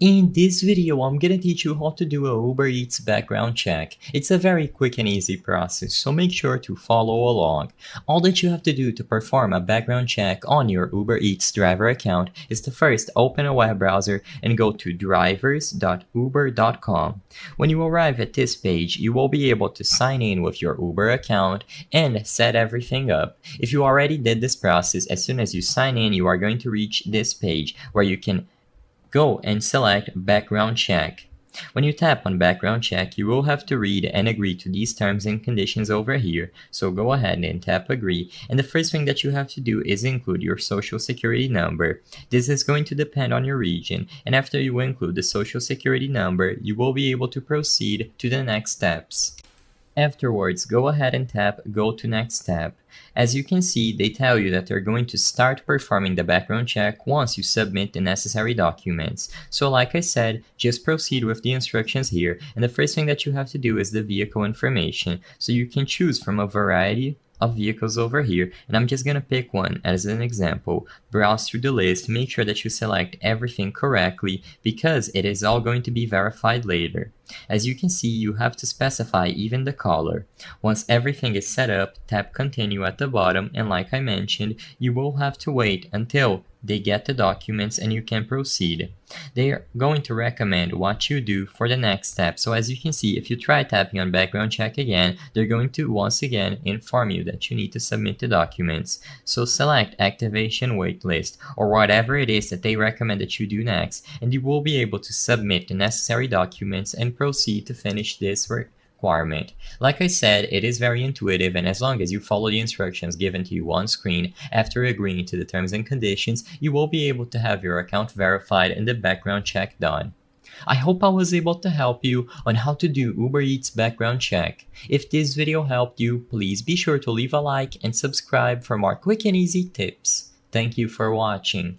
In this video, I'm gonna teach you how to do a Uber Eats background check. It's a very quick and easy process, so make sure to follow along. All that you have to do to perform a background check on your Uber Eats driver account is to first open a web browser and go to drivers.uber.com. When you arrive at this page, you will be able to sign in with your Uber account and set everything up. If you already did this process, as soon as you sign in, you are going to reach this page where you can go and select background check. When you tap on background check, you will have to read and agree to these terms and conditions over here. So go ahead and tap agree. And the first thing that you have to do is include your social security number. This is going to depend on your region. And after you include the social security number, you will be able to proceed to the next steps. Afterwards, go ahead and tap Go to Next Step. As you can see, they tell you that they're going to start performing the background check once you submit the necessary documents. So like I said, just proceed with the instructions here, and the first thing that you have to do is the vehicle information. So you can choose from a variety of vehicles over here, and I'm just gonna pick one as an example. Browse through the list, make sure that you select everything correctly because it is all going to be verified later. As you can see, you have to specify even the color. Once everything is set up, tap continue at the bottom, and like I mentioned, you will have to wait until they get the documents and you can proceed. They are going to recommend what you do for the next step. So as you can see, if you try tapping on background check again, they're going to once again inform you that you need to submit the documents. So select activation waitlist or whatever it is that they recommend that you do next, and you will be able to submit the necessary documents and proceed to finish this requirement. Like I said, it is very intuitive, and as long as you follow the instructions given to you on screen after agreeing to the terms and conditions, you will be able to have your account verified and the background check done. I hope I was able to help you on how to do Uber Eats background check. If this video helped you, please be sure to leave a like and subscribe for more quick and easy tips. Thank you for watching.